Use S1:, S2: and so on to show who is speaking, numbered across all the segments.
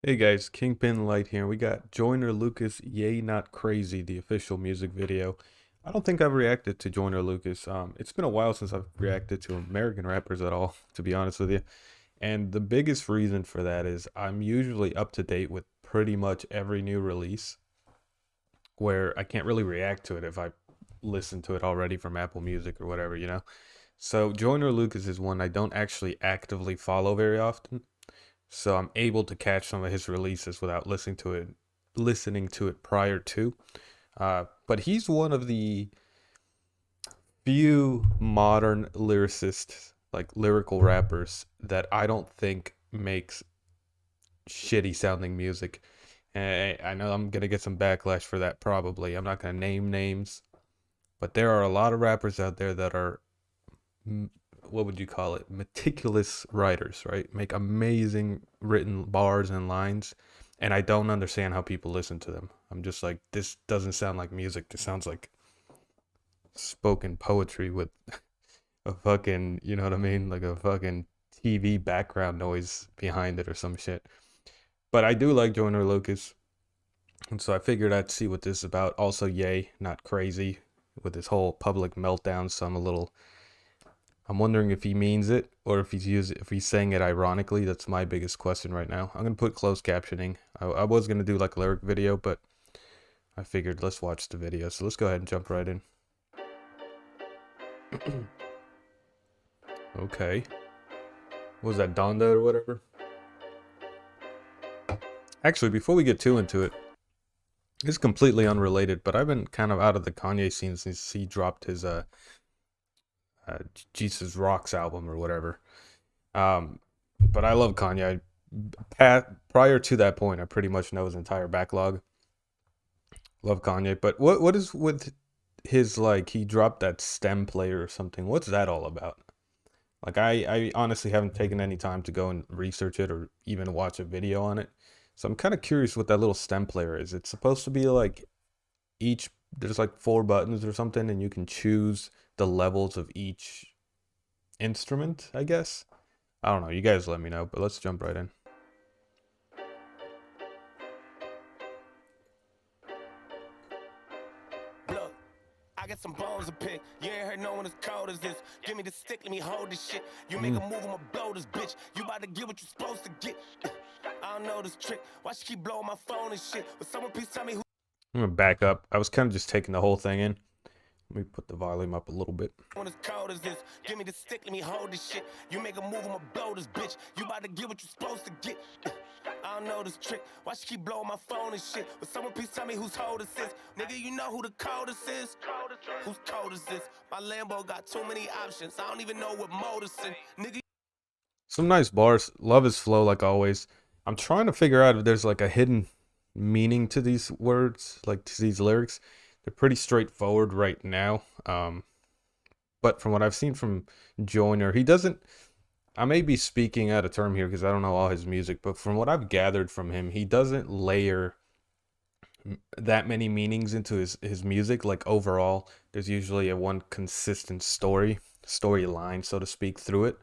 S1: Hey guys, Kingpin Light here. We got Joyner Lucas, Yay Not Crazy, the official music video. I don't think I've reacted to Joyner Lucas. It's been a while since I've reacted to American rappers at all, to be honest with you. And the biggest reason for that is I'm usually up to date with pretty much every new release, where I can't really react to it if I listen to it already from Apple Music or whatever. So Joyner Lucas is one I don't actually actively follow very often, so I'm able to catch some of his releases without listening to it prior to. But he's one of the few modern lyricists, like lyrical rappers, that I don't think makes shitty sounding music. And I know I'm gonna get some backlash for that probably. I'm not gonna name names, but there are a lot of rappers out there that are what would you call it? Meticulous writers, right? Make amazing written bars and lines, and I don't understand how people listen to them. I'm just like, this doesn't sound like music. This sounds like spoken poetry with a fucking, you know what I mean? Like a fucking TV background noise behind it or some shit. But I do like Joyner Lucas, and so I figured I'd see what this is about. Also, Yay, not crazy with his whole public meltdown, so I'm wondering if he means it or if he's saying it ironically. That's my biggest question right now. I'm gonna put closed captioning. I was gonna do like a lyric video, but I figured let's watch the video. So let's go ahead and jump right in. Okay. What was that, Donda or whatever? Actually, before we get too into it, it's completely unrelated, but I've been kind of out of the Kanye scene since he dropped his Jesus Rocks album or whatever. Um, but I love Kanye. Prior to that point, I pretty much know his entire backlog. Love Kanye, but what is with his, like, he dropped that stem player or something? What's that all about? Like, I honestly haven't taken any time to go and research it or even watch a video on it. So I'm kind of curious what that little stem player is. It's supposed to be like each there's like four buttons or something, and you can choose the levels of each instrument, I guess. I don't know. You guys let me know, but let's jump right in.
S2: Look, I got some bones to pick. You ain't heard no one as cold as this. Give me the stick, let me hold this shit. You make a move, I'ma blow this bitch. You about to get what you supposed to get. I don't know this trick. Why she keep blowing my phone and shit? But someone please tell me who
S1: I'm gonna back up. I was kind of just taking the whole thing in. Let me put the volume up a little bit.
S2: one as cold as this. Give me the stick, let me hold this shit. You make a move, I'ma blow this bitch. You about to get what you supposed to get. I don't know this trick. Why she keep blowing my phone and shit? But someone please tell me whose hold this is. Nigga, you know who the coldest is? Whose cold is this? My Lambo got too many options. I don't even know what mode it's in. Nigga,
S1: Some nice bars. Love his flow, like always. I'm trying to figure out if there's like a hidden meaning to these words, like to these lyrics. They're pretty straightforward right now. But from what I've seen from Joyner, he doesn't. I may be speaking out of term here because I don't know all his music, but from what I've gathered from him, he doesn't layer that many meanings into his music. Like overall, there's usually a one consistent storyline, so to speak, through it.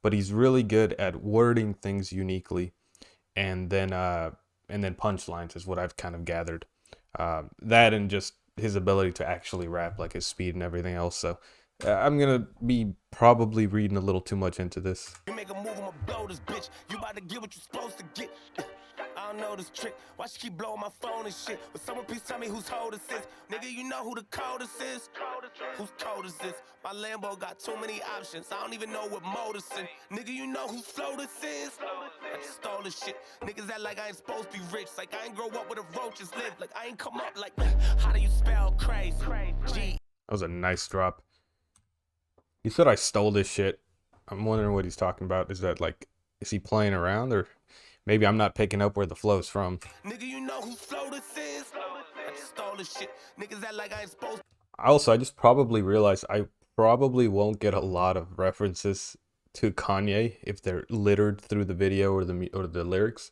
S1: But he's really good at wording things uniquely, and then punchlines is what I've kind of gathered. That and just his ability to actually rap, like his speed and everything else. So I'm gonna be probably reading a little too much into this.
S2: you make a move, I'ma blow this bitch. You about to get what you supposed to get. I don't know this trick. Why she keep blowing my phone and shit? But someone please tell me whose hold this is. Nigga, you know who the coldest is? Whose cold is this? My Lambo got too many options. I don't even know what mode it's in. Nigga, you know whose flow this is? I just stole this shit. Niggas act like I ain't supposed to be rich. Like I ain't grow up where the roaches live. Like I ain't come up like, how do you spell crazy? G.
S1: That was a nice drop. He said I stole this shit. I'm wondering what he's talking about. Is that like, is he playing around, or maybe I'm not picking up where the flow's from?
S2: Nigga, you know whose flow this is? I just stole this shit. Niggas act like I ain't supposed
S1: Also, I just probably realized I probably won't get a lot of references to Kanye if they're littered through the video or the lyrics,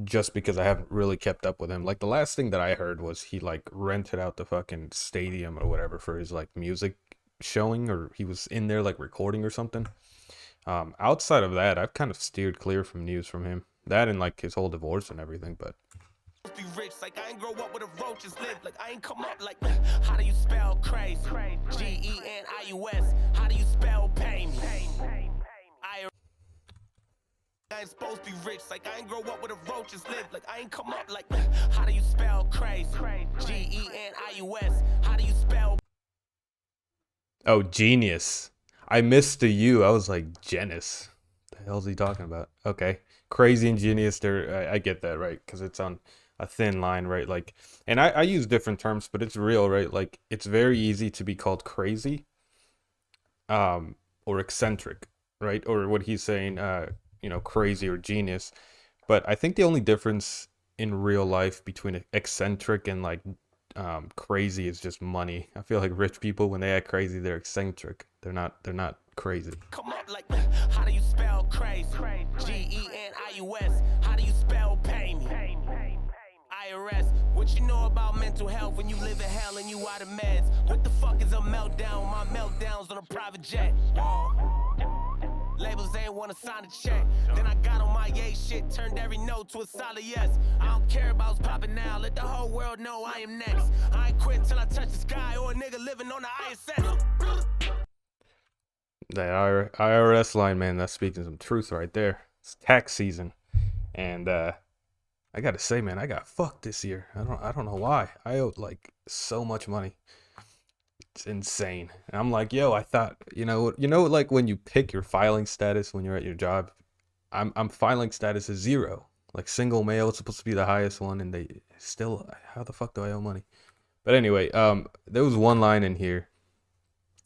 S1: just because I haven't really kept up with him. Like the last thing that I heard was he like rented out the fucking stadium or whatever for his like music showing, or he was in there like recording or something. Outside of that, I've kind of steered clear from news from him. That and like his whole divorce and everything, but
S2: Be rich, like I ain't grow up with a roaches live, like I ain't come up like, how do you spell crazy? Genius. How do you spell pay me? I ain't supposed to be rich, like I ain't grow up with a roaches live, like I ain't come up like, how do you spell crazy? Genius. How do you spell?
S1: oh, genius. I missed the U. I was like, Genis. The hell's he talking about? Okay. Crazy and genius, there I get that, right? Because it's on a thin line, right? Like, and I use different terms, but it's real, right? Like, it's very easy to be called crazy, or eccentric, right? Or what he's saying, crazy or genius. But I think the only difference in real life between eccentric and like crazy is just money. I feel like rich people, when they act crazy, they're eccentric. They're not crazy.
S2: Come up like, how do you spell crazy? Genius. How do you spell pay me? IRS. What you know about mental health when you live in hell and you out of meds? What the fuck is a meltdown? My meltdowns on a private jet. Labels ain't wanna sign a check. Then I got on my yay shit, turned every no to a solid yes. I don't care about what's popping now. Let the whole world know I am next. I ain't quit till I touch the sky or a nigga living on the ISS.
S1: That IRS line, man, that's speaking some truth right there. It's tax season, and I gotta say, man, I got fucked this year. I don't know why. I owed like so much money. It's insane. And I'm like, yo, I thought, like when you pick your filing status when you're at your job, I'm filing status is 0. Like single male, it's supposed to be the highest one, and they still, how the fuck do I owe money? But anyway, there was one line in here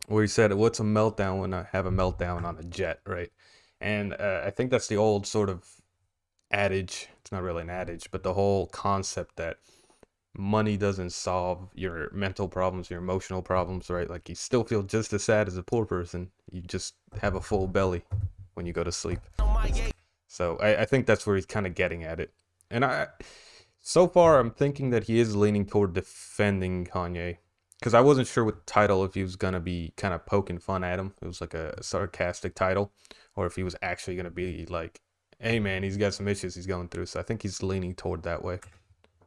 S1: where he said, "What's a meltdown when I have a meltdown on a jet?" Right? And I think that's the old sort of adage. It's not really an adage, but the whole concept that money doesn't solve your mental problems, your emotional problems, right? Like you still feel just as sad as a poor person. You just have a full belly when you go to sleep. So I think that's where he's kind of getting at it. And so far, I'm thinking that he is leaning toward defending Kanye. Because I wasn't sure with the title if he was going to be kind of poking fun at him. It was like a sarcastic title. Or if he was actually going to be like, hey man, he's got some issues he's going through. So I think he's leaning toward that way.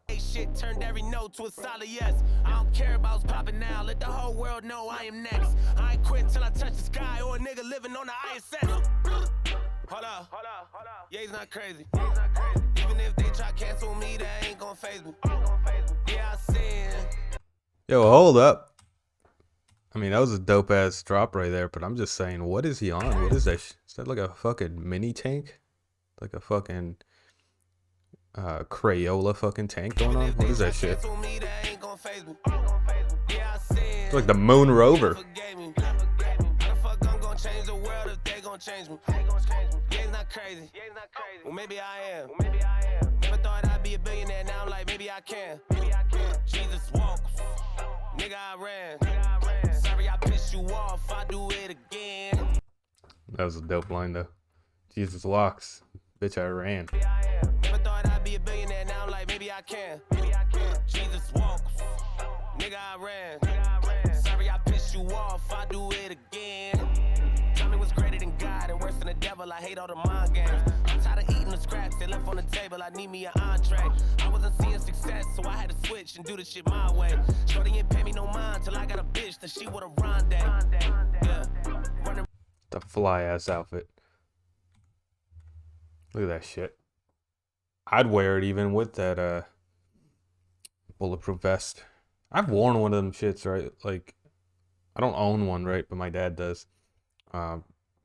S2: Shit turned every no to a solid yes. I don't care about what's popping now. Let the whole world know I am next. I ain't quit till I touch the sky or a nigga living on the ISS. Hold up. Yeah, he's not crazy. Even if they try to cancel me, that ain't gonna faze me. Yeah, I sin.
S1: Yo, hold up. I mean, that was a dope ass drop right there, but I'm just saying, what is he on? What is that? Is that like a fucking mini tank? Like a fucking Crayola fucking tank going on? What is that shit? It's like the Moon Rover.
S2: Crazy. Well, maybe I am. Never thought I'd be a billionaire. Now I'm like, maybe I can. Jesus walks. Nigga, I ran. Sorry, I pissed you off. I do it again.
S1: That was a dope line, though. Jesus walks. Bitch, I ran.
S2: Never thought I'd be a billionaire. Now I'm like, maybe I can. Jesus walks. Nigga, I ran. Sorry, I pissed you off. I do it again. Tell me what's greater than God and worse than the devil. I hate all the mind games. I'm tired of eating the scraps they left on the table. I need me an entree. I wasn't seeing success, so I had to switch and do the shit my way. Shorty didn't pay me no mind till I got a bitch that she would have run day. Yeah.
S1: The fly ass outfit. Look at that shit. I'd wear it even with that bulletproof vest. I've worn one of them shits, right? Like, I don't own one, right? But my dad does.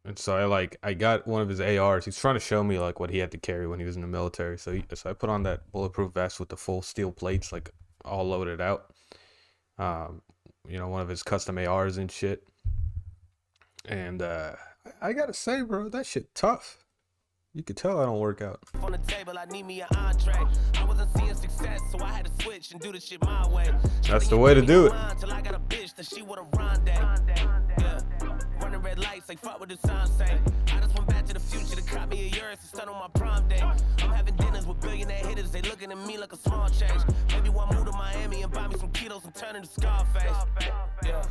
S1: And so I got one of his ARs. He's trying to show me like what he had to carry when he was in the military. So I put on that bulletproof vest with the full steel plates, like all loaded out. One of his custom ARs and shit. And I gotta say, bro, that shit tough. You could tell I don't work out.
S2: On the table, I need me an entree. I wasn't seeing success, so I had to switch and do the shit my way.
S1: That's the way to do it.
S2: Till I got a bitch that she would have run day. Yeah. Running red lights, like fuck what the sign say. I just went back to the future to cop me a Urus and start on my prom day. I'm having dinners with billionaire hitters. They looking at me like a small change. Maybe one move to Miami and buy me some kilos and turn into Scarface. Yeah.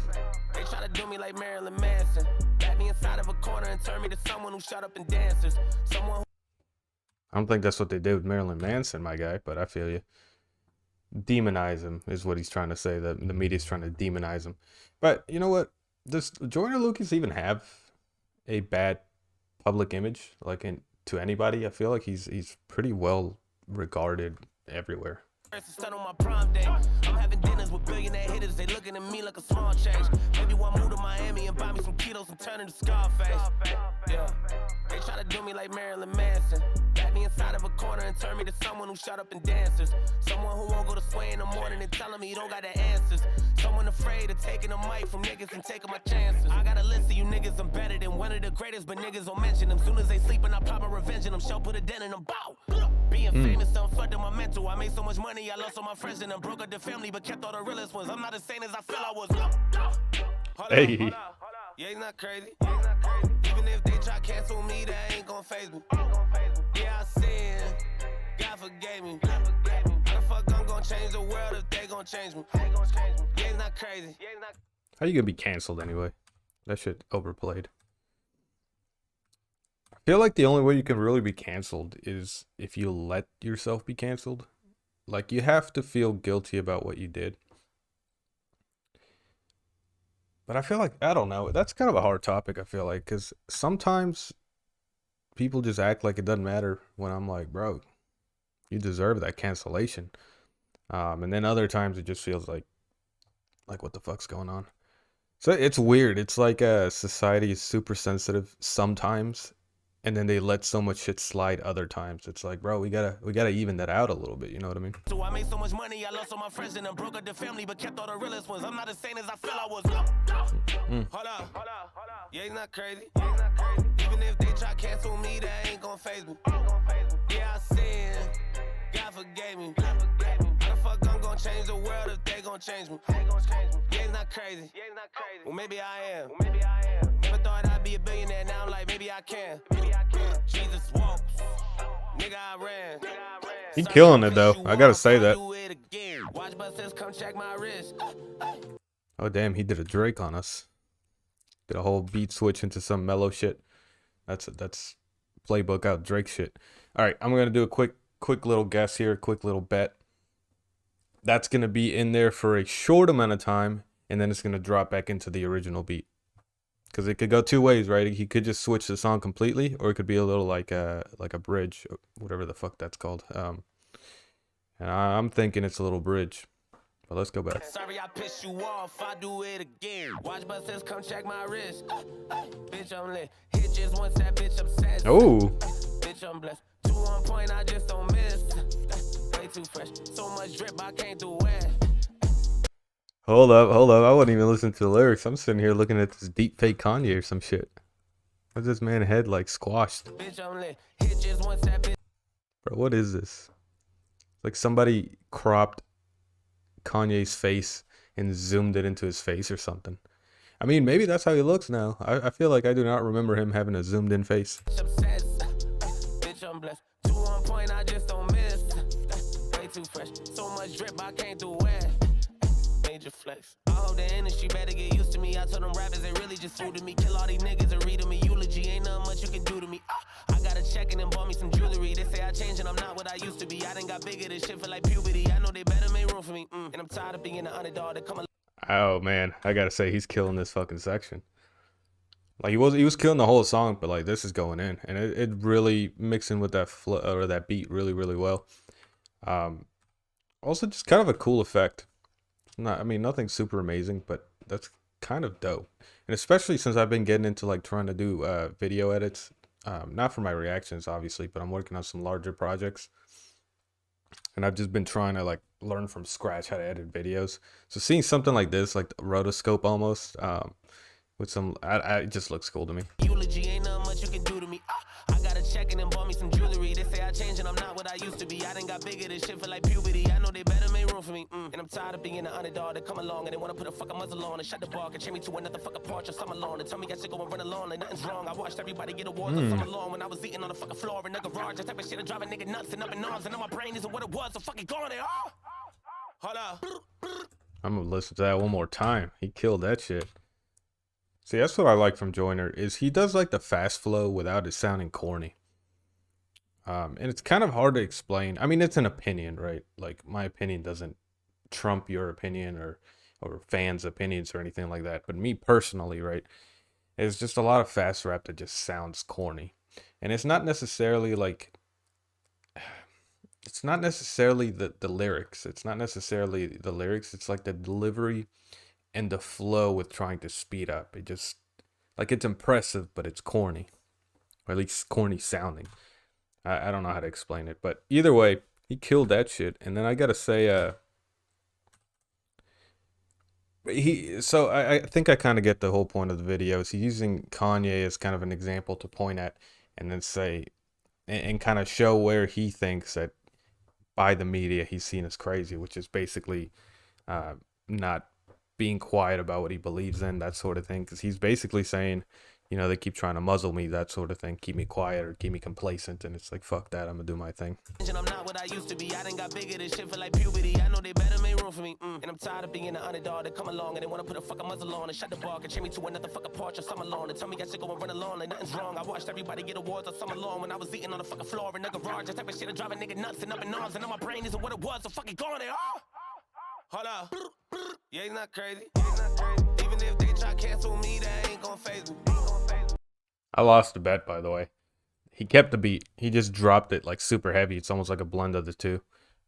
S2: They try to do me like Marilyn Manson. Back me inside of a corner and turn me to someone who shut up and dances. Someone
S1: I don't think that's what they did with Marilyn Manson, my guy, but I feel you. Demonize him is what he's trying to say. The media's trying to demonize him. But you know what? Does Joyner Lucas even have a bad public image, like to anybody? I feel like he's pretty well regarded everywhere.
S2: On my prime day, I'm having dinners with billionaire hitters. They looking at me like a small change. Maybe one move to Miami and buy me some kilos and turn into Scarface. Yeah, they try to do me like Marilyn Manson. Back me inside of a corner and turn me to someone who shut up and dances. Someone who won't go to sway in the morning and telling me you don't got the answers. Someone afraid of taking a mic from niggas and taking my chances. I got a list of you niggas, I'm better than one of the greatest, but niggas don't mention them. Soon as they sleep and I pop a revenge in them, show put a dent in them. Bow. Being famous done fucked up my mental. I made so much money, I lost all my friends and I broke up the family, but kept all the realest ones. I'm not as sane as I feel I was.
S1: Hey.
S2: Yeah, he's not crazy. Even if they try cancel me, that ain't gon' faze me. Yeah, I sin. God forgave me. How the fuck I'm gon' change the world if they gon' change me? Yeah, he's not crazy.
S1: How you gonna be canceled anyway? That shit overplayed. I feel like the only way you can really be canceled is if you let yourself be canceled. Like, you have to feel guilty about what you did. But I feel like, I don't know, that's kind of a hard topic, I feel like, because sometimes people just act like it doesn't matter when I'm like, bro, you deserve that cancellation. And then other times it just feels like what the fuck's going on? So it's weird. It's like society is super sensitive sometimes, and then they let so much shit slide other times. It's like, bro, we gotta even that out a little bit. You know what I mean?
S2: So I made so much money, I lost all my friends and I broke up the family, but kept all the realest ones. I'm not as sane as I feel I was. Hold up. Yeah, he's not crazy. Even if they try cancel me, that ain't gon' faze me. Yeah, I sin. God forgave me. How the fuck I'm gon' change the world if they gon' change me? Yeah, he's not crazy. Well, maybe I am. Never thought I'd be a billionaire, now I'm like, maybe I can. Jesus walks. Nigga, I ran.
S1: He killing it though. I gotta say that.
S2: Watch buses come check my wrist.
S1: Oh damn, he did a Drake on us. Did a whole beat switch into some mellow shit. That's playbook out Drake shit. All right, I'm gonna do a quick little guess here, quick little bet. That's gonna be in there for a short amount of time, and then it's gonna drop back into the original beat. Because it could go two ways, right? He could just switch the song completely, or it could be a little like a bridge, whatever the fuck that's called. And I'm thinking it's a little bridge. But let's go back.
S2: Sorry I pissed you off, I do it again. Watch buses come check my wrist. Bitch, I'm lit. Hit just once, that bitch obsessed.
S1: Oh.
S2: Bitch, I'm blessed. 2 on point, I just don't miss. Way too fresh. So much drip, I can't do it.
S1: Hold up. I wouldn't even listen to the lyrics. I'm sitting here looking at this deep fake Kanye or some shit. Why's this man's head like squashed?
S2: Bitch, I'm lit. Hit just once, that bitch.
S1: Bro, what is this? Like somebody cropped Kanye's face and zoomed it into his face or something. I mean, maybe that's how he looks now. I feel like I do not remember him having a zoomed in face.
S2: Bitch, I'm blessed. 2 on point, I just don't miss. Way too fresh. So much drip, I can't do it. Major flex. I hope the industry better get used to me. I told them rappers they really just suited me. Kill all these niggas and read them a eulogy. Ain't nothing much you can do to me. I got a check and then bought me some jewelry. They say I changed and I'm not what I used to be. I done got bigger, this shit feel like puberty. I know they better make room for me. And I'm tired of being the underdog that come.
S1: Oh man, I gotta say he's killing this fucking section. Like he was killing the whole song, but like this is going in, and it really mixing with that flow or that beat really well. Also just kind of a cool effect. I mean nothing super amazing, but that's kind of dope. And especially since I've been getting into like trying to do video edits, not for my reactions obviously, but I'm working on some larger projects. And I've just been trying to like learn from scratch how to edit videos. So seeing something like this, like the rotoscope almost, with some, it just looks cool to me.
S2: Eulogy ain't nothing much you can do to me. I got a check and then bought me some jewelry. They say I changed and I'm not what I used to be. I done got bigger, this shit feel like puberty. I know they better make room for me. And I'm tired of being the underdog that come along and they wanna put a fucking muzzle on and shut the bar and chain me to another fucking porch or some alone and tell me I should go and run alone like nothing's wrong. I watched everybody get awards on some alone when I was eating on the fucking floor in the garage. That type of shit and driving nigga nuts and up in arms and now my brain isn't what it was. So fucking gone there. Hold up.
S1: I'm gonna listen to that one more time. He killed that shit. See, that's what I like from Joyner is he does like the fast flow without it sounding corny. And it's kind of hard to explain. I mean, it's an opinion, right? Like my opinion doesn't trump your opinion or fans' opinions or anything like that. But me personally, right, it's just a lot of fast rap that just sounds corny. And it's not necessarily the lyrics. It's not necessarily the lyrics. It's like the delivery and the flow with trying to speed up. It just like it's impressive, but it's corny, or at least corny sounding. I don't know how to explain it, but either way, he killed that shit. And then I gotta say, I think I kind of get the whole point of the video. Is he's using Kanye as kind of an example to point at, and then say, and kind of show where he thinks that by the media he's seen as crazy, which is basically not being quiet about what he believes in, that sort of thing. Because he's basically saying, they keep trying to muzzle me, that sort of thing, keep me quiet or keep me complacent, and it's like, fuck that, I'm gonna do my thing.
S2: I'm not what I used to be. I done got bigger. This shit feel like puberty. I know they better make room for me. And I'm tired of being the underdog that come along and they wanna put a fucking muzzle on and shut the bar and chain me to another fucking porch or some alone and tell me I should go and run alone like nothing's wrong. I watched everybody get awards all summer long when I was eating on the fucking floor in the garage. That type of shit that drive a nigga nuts and up in arms and now my brain isn't what it was. So fucking gone there. Oh! Hold up. Yeah, he's not crazy. Even if they try to cancel me, that ain't gonna phase me.
S1: I lost the bet, by the way. He kept the beat. He just dropped it like super heavy. It's almost like a blend of the two.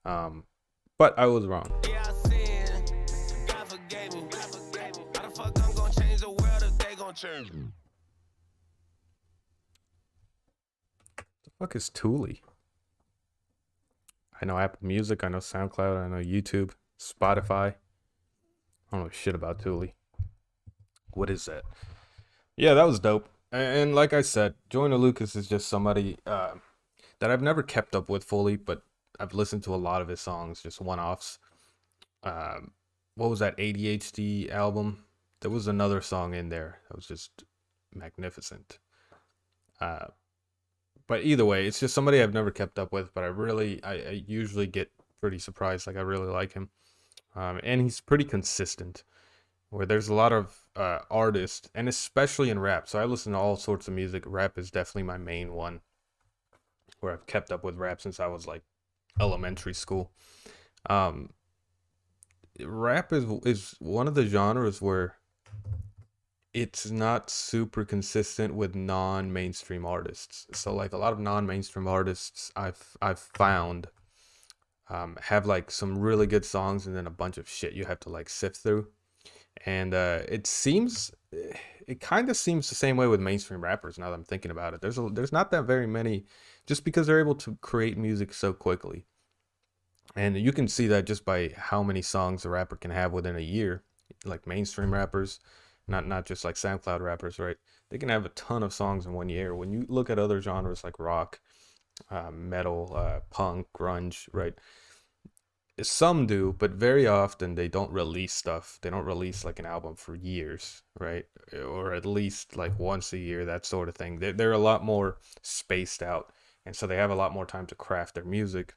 S1: But I was wrong.
S2: Yeah, I sin. God forgave me. How the fuck I'm gonna change the world if they gonna change me?
S1: The fuck is Thule? I know Apple Music. I know SoundCloud. I know YouTube, Spotify. I don't know shit about Thule. What is that? Yeah, that was dope. And like I said, Joyner Lucas is just somebody that I've never kept up with fully, but I've listened to a lot of his songs, just one-offs. What was that ADHD album? There was another song in there that was just magnificent. But either way, it's just somebody I've never kept up with, but I usually get pretty surprised. Like I really like him. And he's pretty consistent, where there's a lot of artists, and especially in rap. So I listen to all sorts of music. Rap is definitely my main one, where I've kept up with rap since I was like elementary school. Rap is one of the genres where it's not super consistent with non-mainstream artists. So like a lot of non-mainstream artists I've found have like some really good songs and then a bunch of shit you have to like sift through. And it kind of seems the same way with mainstream rappers now that I'm thinking about it. There's not that very many, just because they're able to create music so quickly. And you can see that just by how many songs a rapper can have within a year. Like mainstream rappers, not just like SoundCloud rappers, right? They can have a ton of songs in 1 year. When you look at other genres like rock, metal, punk, grunge, right? Some do, but very often they don't release stuff. They don't release like an album for years, right? Or at least like once a year, that sort of thing. They're a lot more spaced out, and so they have a lot more time to craft their music.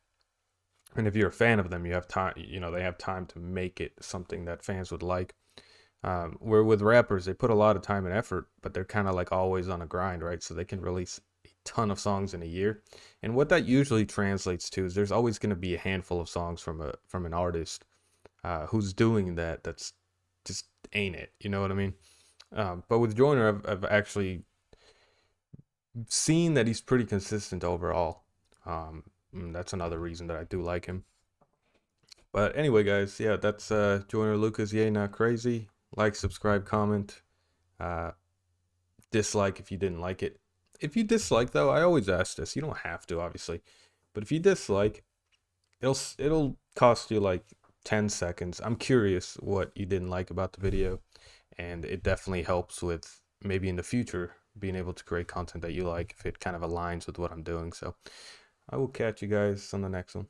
S1: And if you're a fan of them, you have time. They have time to make it something that fans would like. Where with rappers, they put a lot of time and effort, but they're kind of like always on a grind, right? So they can release a ton of songs in a year. And what that usually translates to is there's always going to be a handful of songs from an artist who's doing that. That's just ain't it. You know what I mean? But with Joyner, I've actually seen that he's pretty consistent overall. That's another reason that I do like him. But anyway, guys, yeah, that's Joyner Lucas. Yay, not crazy. Like, subscribe, comment, dislike if you didn't like it. If you dislike, though, I always ask this. You don't have to, obviously, but if you dislike, it'll cost you like 10 seconds. I'm curious what you didn't like about the video, and it definitely helps with maybe in the future being able to create content that you like if it kind of aligns with what I'm doing. So I will catch you guys on the next one.